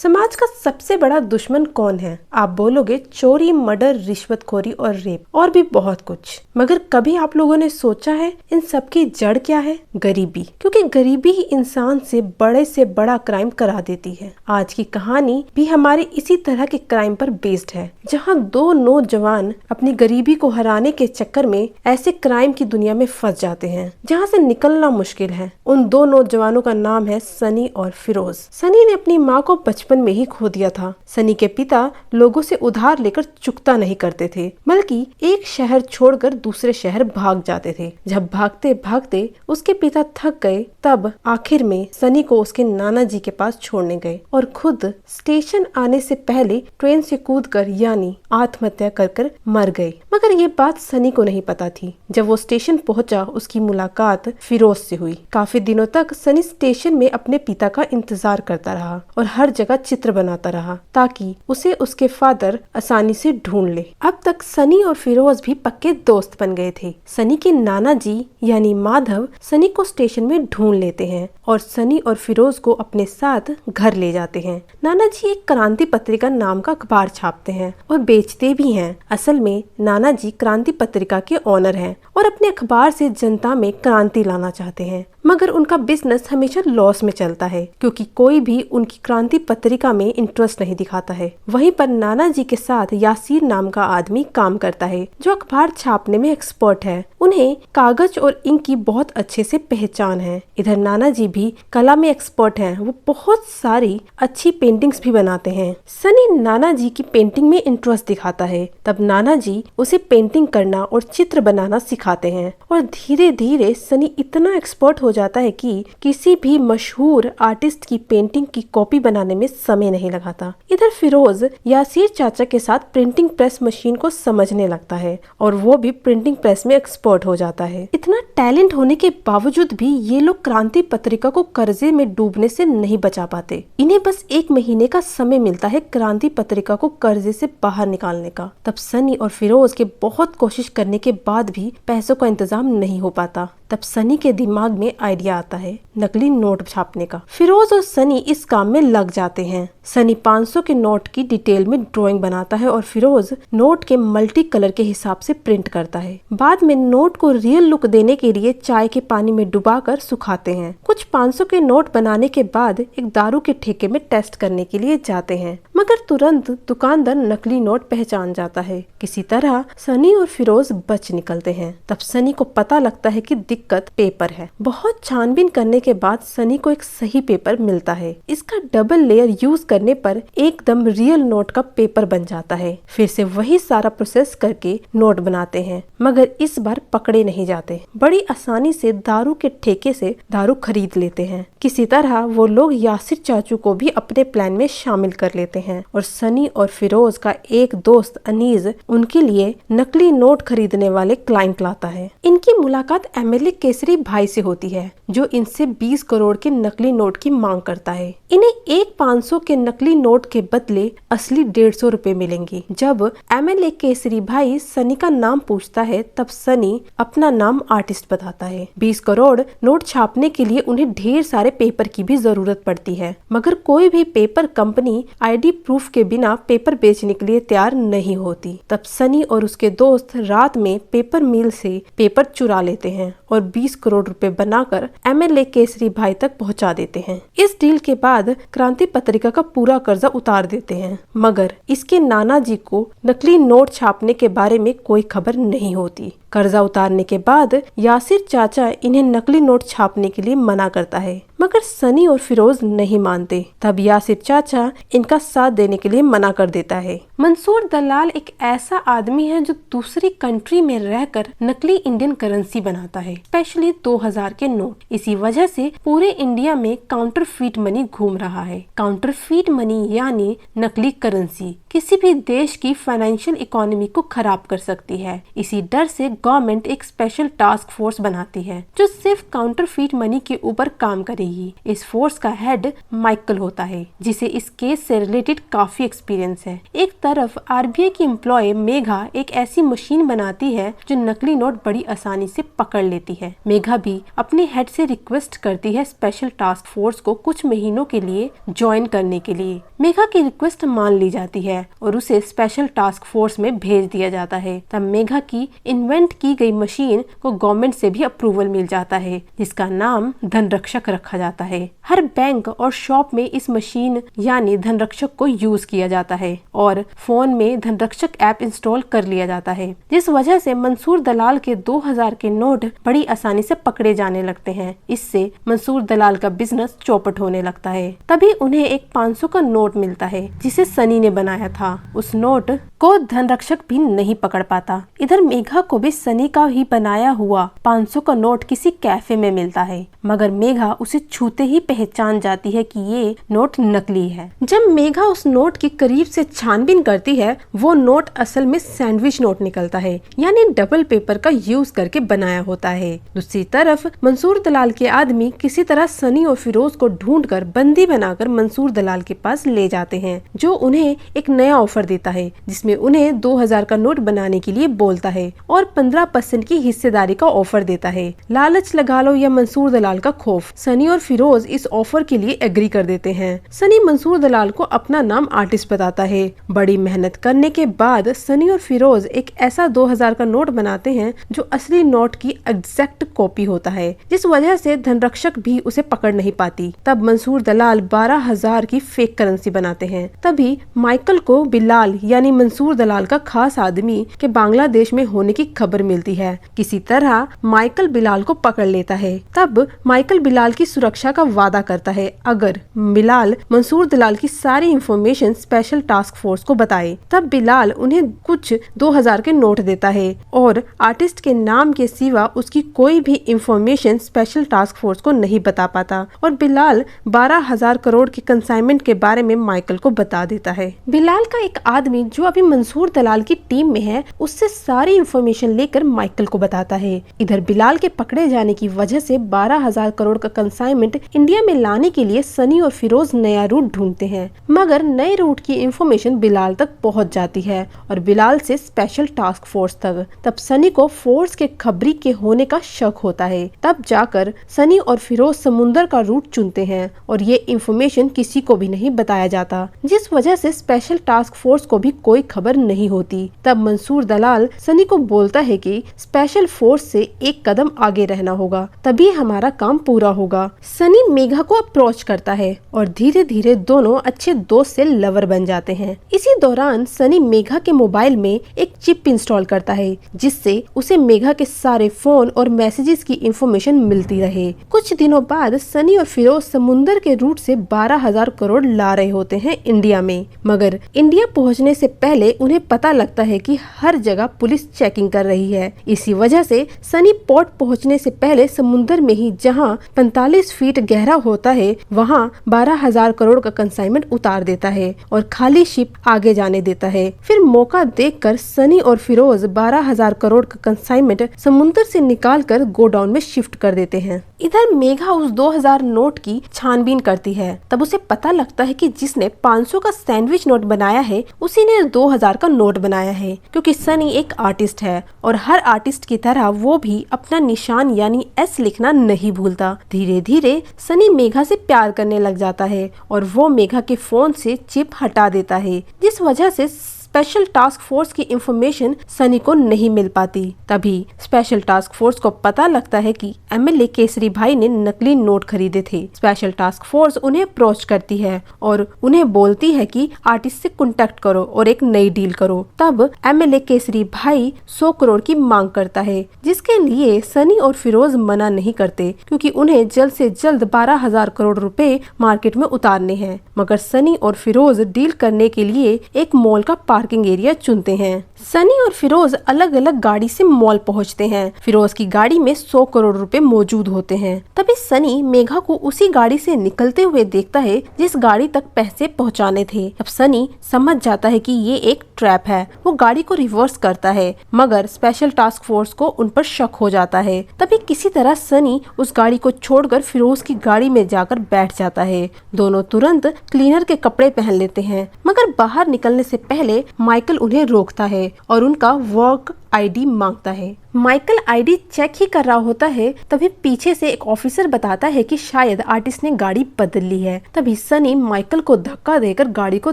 समाज का सबसे बड़ा दुश्मन कौन है? आप बोलोगे चोरी, मर्डर, रिश्वतखोरी और रेप और भी बहुत कुछ। मगर कभी आप लोगों ने सोचा है इन सब की जड़ क्या है? गरीबी। क्योंकि गरीबी ही इंसान से बड़ा क्राइम करा देती है। आज की कहानी भी हमारे इसी तरह के क्राइम पर बेस्ड है, जहां दो नौजवान अपनी गरीबी को हराने के चक्कर में ऐसे क्राइम की दुनिया में फंस जाते हैं जहां से निकलना मुश्किल है। उन दो नौजवानों का नाम है सनी और फिरोज। सनी ने अपनी माँ को बचपन में ही खो दिया था। सनी के पिता लोगों से उधार लेकर चुकता नहीं करते थे, बल्कि एक शहर छोड़कर दूसरे शहर भाग जाते थे। जब भागते भागते उसके पिता थक गए, तब आखिर में सनी को उसके नाना जी के पास छोड़ने गए और खुद स्टेशन आने से पहले ट्रेन से कूदकर यानी आत्महत्या कर मर गए। मगर ये बात सनी को नहीं पता थी। जब वो स्टेशन पहुंचा, उसकी मुलाकात फिरोज से हुई। काफी दिनों तक सनी स्टेशन में अपने पिता का इंतजार करता रहा और हर जगह चित्र बनाता रहा ताकि उसे उसके फादर आसानी से ढूंढ ले। अब तक सनी और फिरोज भी पक्के दोस्त बन गए थे। सनी के नाना जी यानी माधव सनी को स्टेशन में ढूंढ लेते हैं और सनी और फिरोज को अपने साथ घर ले जाते हैं। नाना जी एक क्रांति पत्रिका नाम का अखबार छापते हैं और बेचते भी हैं। असल में नाना जी क्रांति पत्रिका के ओनर हैं और अपने अखबार से जनता में क्रांति लाना चाहते हैं। मगर उनका बिजनेस हमेशा लॉस में चलता है, क्योंकि कोई भी उनकी क्रांति पत्रिका में इंटरेस्ट नहीं दिखाता है। वहीं पर नाना जी के साथ यासीर नाम का आदमी काम करता है, जो अखबार छापने में एक्सपर्ट है। उन्हें कागज और इंक की बहुत अच्छे से पहचान है। इधर नाना जी भी कला में एक्सपर्ट हैं। वो बहुत सारी अच्छी पेंटिंग्स भी बनाते हैं। सनी नाना जी की पेंटिंग में इंटरेस्ट दिखाता है। तब नाना जी उसे पेंटिंग करना और चित्र बनाना सिखाते हैं और धीरे धीरे सनी इतना एक्सपर्ट हो जाता है कि किसी भी मशहूर आर्टिस्ट की पेंटिंग की कॉपी बनाने में समय नहीं लगाता। इधर फिरोज यासीर चाचा के साथ प्रिंटिंग प्रेस मशीन को समझने लगता है और वो भी प्रिंटिंग प्रेस में एक्सपर्ट हो जाता है। इतना टैलेंट होने के बावजूद भी ये लोग क्रांति पत्रिका को कर्जे में डूबने से नहीं बचा पाते। इन्हें बस 1 महीने का समय मिलता है क्रांति पत्रिका को कर्जे से बाहर निकालने का। तब सनी और फिरोज के बहुत कोशिश करने के बाद भी पैसों का इंतजाम नहीं हो पाता। तब सनी के दिमाग में आइडिया आता है नकली नोट छापने का। फिरोज और सनी इस काम में लग जाते हैं। सनी 500 के नोट की डिटेल में ड्राइंग बनाता है और फिरोज नोट के मल्टी कलर के हिसाब से प्रिंट करता है। बाद में नोट को रियल लुक देने के लिए चाय के पानी में डुबाकर सुखाते हैं। कुछ 500 के नोट बनाने के बाद एक दारू के ठेके में टेस्ट करने के लिए जाते हैं, मगर तुरंत दुकानदार नकली नोट पहचान जाता है। किसी तरह सनी और फिरोज बच निकलते हैं। तब सनी को पता लगता है कि दिक्कत पेपर है। बहुत छानबीन करने के बाद सनी को एक सही पेपर मिलता है। इसका डबल लेयर यूज करने पर एकदम रियल नोट का पेपर बन जाता है। फिर से वही सारा प्रोसेस करके नोट बनाते हैं, मगर इस बार पकड़े नहीं जाते। बड़ी आसानी से दारू के ठेके से दारू खरीद लेते हैं। किसी तरह वो लोग यासिर चाचू को भी अपने प्लान में शामिल कर लेते हैं और सनी और फिरोज का एक दोस्त अनीज उनके लिए नकली नोट खरीदने वाले क्लाइंट लाता है। इनकी मुलाकात एमएलए केसरी भाई से होती है, जो इनसे 20 करोड़ के नकली नोट की मांग करता है। इन्हें एक 500 के नकली नोट के बदले असली 150 रुपए मिलेंगे। जब एमएलए केसरी भाई सनी का नाम पूछता है, तब सनी अपना नाम आर्टिस्ट बताता है। 20 करोड़ नोट छापने के लिए उन्हें ढेर सारे पेपर की भी जरूरत पड़ती है, मगर कोई भी पेपर कंपनी आईडी प्रूफ के बिना पेपर बेचने के लिए तैयार नहीं होती। तब सनी और उसके दोस्त रात में पेपर मिल से पेपर चुरा लेते हैं और 20 करोड़ रुपए बनाकर एमएलए केसरी भाई तक पहुंचा देते हैं। इस डील के बाद क्रांति पत्रिका का पूरा कर्जा उतार देते हैं, मगर इसके नाना जी को नकली नोट छापने के बारे में कोई खबर नहीं होती। कर्जा उतारने के बाद यासिर चाचा इन्हें नकली नोट छापने के लिए मना करता है, मगर सनी और फिरोज नहीं मानते। तब यासिर चाचा इनका साथ देने के लिए मना कर देता है। मंसूर दलाल एक ऐसा आदमी है जो दूसरी कंट्री में रहकर नकली इंडियन करेंसी बनाता है, स्पेशली 2000 के नोट। इसी वजह से पूरे इंडिया में काउंटरफीट मनी घूम रहा है। काउंटरफीट मनी यानी नकली करेंसी किसी भी देश की फाइनेंशियल इकोनॉमी को खराब कर सकती है। इसी डर से गवर्नमेंट एक स्पेशल टास्क फोर्स बनाती है जो सिर्फ काउंटरफीट मनी के ऊपर काम करेगी। इस फोर्स का हेड माइकल होता है, जिसे इस केस से रिलेटेड काफी एक्सपीरियंस है। एक तरफ आरबीआई की एम्प्लॉय मेघा एक ऐसी मशीन बनाती है जो नकली नोट बड़ी आसानी से पकड़ लेती है। मेघा भी अपने हेड से रिक्वेस्ट करती है स्पेशल टास्क फोर्स को कुछ महीनों के लिए ज्वाइन करने के लिए। मेघा की रिक्वेस्ट मान ली जाती है और उसे स्पेशल टास्क फोर्स में भेज दिया जाता है। तब मेघा की इन्वेंट की गई मशीन को गवर्नमेंट से भी अप्रूवल मिल जाता है, जिसका नाम धनरक्षक रखा जाता है। हर बैंक और शॉप में इस मशीन यानी धनरक्षक को यूज किया जाता है और फोन में धनरक्षक ऐप इंस्टॉल कर लिया जाता है, जिस वजह से मंसूर दलाल के 2000 के नोट बड़ी आसानी से पकड़े जाने लगते हैं। इससे मंसूर दलाल का बिजनेस चौपट होने लगता है। तभी उन्हें एक 500 का नोट मिलता है जिसे सनी ने बनाया था। उस नोट को धनरक्षक भी नहीं पकड़ पाता। इधर मेघा को भी सनी का ही बनाया हुआ 500 का नोट किसी कैफे में मिलता है, मगर मेघा उसे छूते ही पहचान जाती है कि ये नोट नकली है। जब मेघा उस नोट की करीब से छानबीन करती है, वो नोट असल में सैंडविच नोट निकलता है, यानी डबल पेपर का यूज करके बनाया होता है। दूसरी तरफ मंसूर दलाल के आदमी किसी तरह सनी और फिरोज को ढूंढकर बंदी बनाकर मंसूर दलाल के पास ले जाते हैं, जो उन्हें एक नया ऑफर देता है जिसमें उन्हें 2000 का नोट बनाने के लिए बोलता है और 15% की हिस्सेदारी का ऑफर देता है। लालच लगा लो या मंसूर दलाल का खौफ, सनी और फिरोज इस ऑफर के लिए एग्री कर देते हैं। सनी मंसूर दलाल को अपना नाम आर्टिस्ट बताता है। बड़ी मेहनत करने के बाद सनी और फिरोज एक ऐसा 2000 का नोट बनाते हैं जो असली नोट की एग्जैक्ट कॉपी होता है, जिस वजह से धनरक्षक भी उसे पकड़ नहीं पाती। तब मंसूर दलाल 12,000 की फेक करेंसी बनाते हैं। तभी माइकल को बिलाल यानी मंसूर दलाल का खास आदमी के बांग्लादेश में होने की खबर मिलती है। किसी तरह माइकल बिलाल को पकड़ लेता है। तब माइकल बिलाल की सुरक्षा का वादा करता है अगर बिलाल मंसूर दलाल की सारी इंफॉर्मेशन स्पेशल टास्क फोर्स को बताए। तब बिलाल उन्हें कुछ 2000 के नोट देता है और आर्टिस्ट के नाम के सिवा उसकी कोई भी इंफॉर्मेशन स्पेशल टास्क फोर्स को नहीं बता पाता और बिलाल 12,000 करोड़ की कंसाइनमेंट के बारे में माइकल को बता देता है। बिलाल का एक आदमी जो अभी मंसूर दलाल की टीम में है, उससे सारी इंफॉर्मेशन लेकर माइकल को बताता है। इधर बिलाल के पकड़े जाने की वजह से 12,000 करोड़ का कंसाइनमेंट इंडिया में लाने के लिए सनी और फिरोज नया रूट ढूंढते हैं, मगर नए रूट की इंफॉर्मेशन बिलाल तक पहुंच जाती है और बिलाल से स्पेशल टास्क फोर्स तक। तब सनी को फोर्स के खबरी के होने का शक होता है। तब जाकर सनी और फिरोज समुंदर का रूट चुनते हैं और ये इंफॉर्मेशन किसी को भी नहीं बताया जाता, जिस वजह से स्पेशल टास्क फोर्स को भी कोई खबर नहीं होती। तब मंसूर दलाल सनी को बोलता है कि स्पेशल फोर्स से एक कदम आगे रहना होगा, तभी हमारा काम पूरा होगा। सनी मेघा को अप्रोच करता है और धीरे धीरे दोनों अच्छे दोस्त से लवर बन जाते हैं। इसी दौरान सनी मेघा के मोबाइल में एक चिप इंस्टॉल करता है, जिससे उसे मेघा के सारे फोन और मैसेजेस की इंफॉर्मेशन मिलती रहे। कुछ दिनों बाद सनी और फिरोज समुंदर के रूट से 12,000 करोड़ ला रहे होते हैं इंडिया में, मगर इंडिया पहुंचने से पहले उन्हें पता लगता है कि हर जगह पुलिस चेकिंग कर रही है। इसी वजह से सनी पोर्ट पहुंचने से पहले समुंदर में ही जहां 45 फीट गहरा होता है, वहां 12,000 करोड़ का कंसाइनमेंट उतार देता है और खाली शिप आगे जाने देता है। फिर मौका देखकर सनी और फिरोज 12,000 करोड़ का कंसाइनमेंट समुंदर से निकालकर गोडाउन में शिफ्ट कर देते हैं। इधर मेघा उस 2000 नोट की छानबीन करती है। तब उसे पता लगता है कि जिसने 500 का सैंडविच नोट बनाया है, उसी ने 2000 का नोट बनाया है, क्योंकि सनी एक आर्टिस्ट है और हर आर्टिस्ट की तरह वो भी अपना निशान यानी एस लिखना नहीं भूलता। धीरे धीरे सनी मेघा से प्यार करने लग जाता है और वो मेघा के फोन से चिप हटा देता है, जिस वजह से स्पेशल टास्क फोर्स की इंफॉर्मेशन सनी को नहीं मिल पाती। तभी स्पेशल टास्क फोर्स को पता लगता है कि एमएलए केसरी भाई ने नकली नोट खरीदे थे। स्पेशल टास्क फोर्स उन्हें अप्रोच करती है और उन्हें बोलती है कि आर्टिस्ट से कांटेक्ट करो और एक नई डील करो। तब एमएलए केसरी भाई 100 करोड़ की मांग करता है, जिसके लिए सनी और फिरोज मना नहीं करते, क्योंकि उन्हें जल्द से जल्द 12,000 करोड़ रुपए मार्केट में उतारने हैं। मगर सनी और फिरोज डील करने के लिए एक मॉल का पार्किंग एरिया चुनते हैं। सनी और फिरोज अलग अलग गाड़ी से मॉल पहुंचते हैं। फिरोज की गाड़ी में 100 करोड़ रुपए मौजूद होते हैं। तभी सनी मेघा को उसी गाड़ी से निकलते हुए देखता है जिस गाड़ी तक पैसे पहुंचाने थे। अब सनी समझ जाता है कि ये एक ट्रैप है। वो गाड़ी को रिवर्स करता है, मगर स्पेशल टास्क फोर्स को उन पर शक हो जाता है। तभी किसी तरह सनी उस गाड़ी को छोड़कर फिरोज की गाड़ी में जाकर बैठ जाता है। दोनों तुरंत क्लीनर के कपड़े पहन लेते हैं, मगर बाहर निकलने से पहले माइकल उन्हें रोकता है और उनका वर्क आईडी मांगता है। माइकल आईडी चेक ही कर रहा होता है, तभी पीछे से एक ऑफिसर बताता है कि शायद आर्टिस्ट ने गाड़ी बदल ली है। तभी सनी माइकल को धक्का देकर गाड़ी को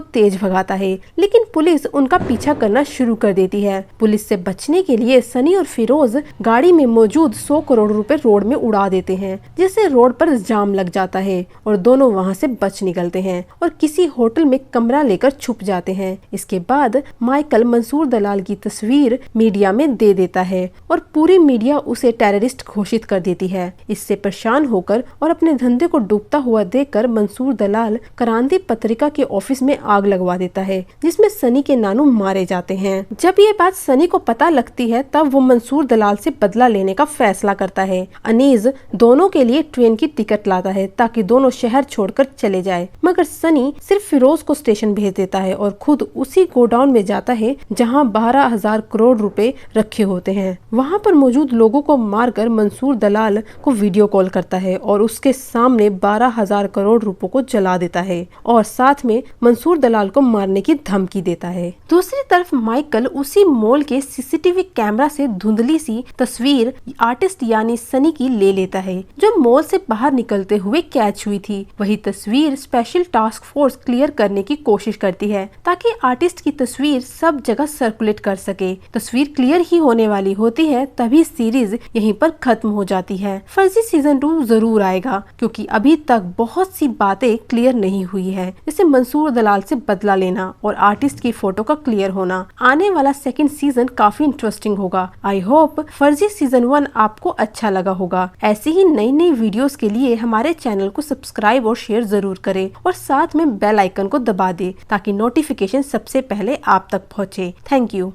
तेज भगाता है, लेकिन पुलिस उनका पीछा करना शुरू कर देती है। पुलिस से बचने के लिए सनी और फिरोज गाड़ी में मौजूद 100 करोड़ रुपए रोड में उड़ा देते हैं, जिससे रोड पर जाम लग जाता है और दोनों वहां से बच निकलते हैं और किसी होटल में कमरा लेकर छुप जाते हैं। इसके बाद माइकल मंसूर दलाल की तस्वीर मीडिया में दे देता है और पूरी मीडिया उसे टेररिस्ट घोषित कर देती है। इससे परेशान होकर और अपने धंधे को डूबता हुआ देखकर मंसूर दलाल क्रांति पत्रिका के ऑफिस में आग लगवा देता है, जिसमें सनी के नानू मारे जाते हैं। जब ये बात सनी को पता लगती है, तब वो मंसूर दलाल से बदला लेने का फैसला करता है। अनीज दोनों के लिए ट्रेन की टिकट लाता है ताकि दोनों शहर छोड़कर चले जाए, मगर सनी सिर्फ फिरोज को स्टेशन भेज देता है और खुद उसी गोडाउन में जाता है जहाँ 12,000 करोड़ रुपए रखे होते हैं। वहां पर मौजूद लोगों को मारकर मंसूर दलाल को वीडियो कॉल करता है और उसके सामने 12,000 करोड़ रुपयों को जला देता है और साथ में मंसूर दलाल को मारने की धमकी देता है। दूसरी तरफ माइकल उसी मॉल के सीसीटीवी कैमरा से धुंधली सी तस्वीर आर्टिस्ट यानी सनी की ले लेता है, जो मॉल से बाहर निकलते हुए कैच हुई थी। वही तस्वीर स्पेशल टास्क फोर्स क्लियर करने की कोशिश करती है ताकि आर्टिस्ट की तस्वीर सब जगह सर्कुलेट कर सके। तस्वीर क्लियर ही होने वाली होती है, तभी सीरीज यहीं पर खत्म हो जाती है। फर्जी सीजन 2 जरूर आएगा, क्योंकि अभी तक बहुत सी बातें क्लियर नहीं हुई है, जैसे मंसूर दलाल से बदला लेना और आर्टिस्ट की फोटो का क्लियर होना। आने वाला सेकंड सीजन काफी इंटरेस्टिंग होगा। आई होप फर्जी सीजन 1 आपको अच्छा लगा होगा। ऐसी ही नई नई वीडियोस के लिए हमारे चैनल को सब्सक्राइब और शेयर जरूर करें और साथ में बेल आइकन को दबा दे ताकि नोटिफिकेशन सबसे पहले आप तक पहुँचे। Thank you.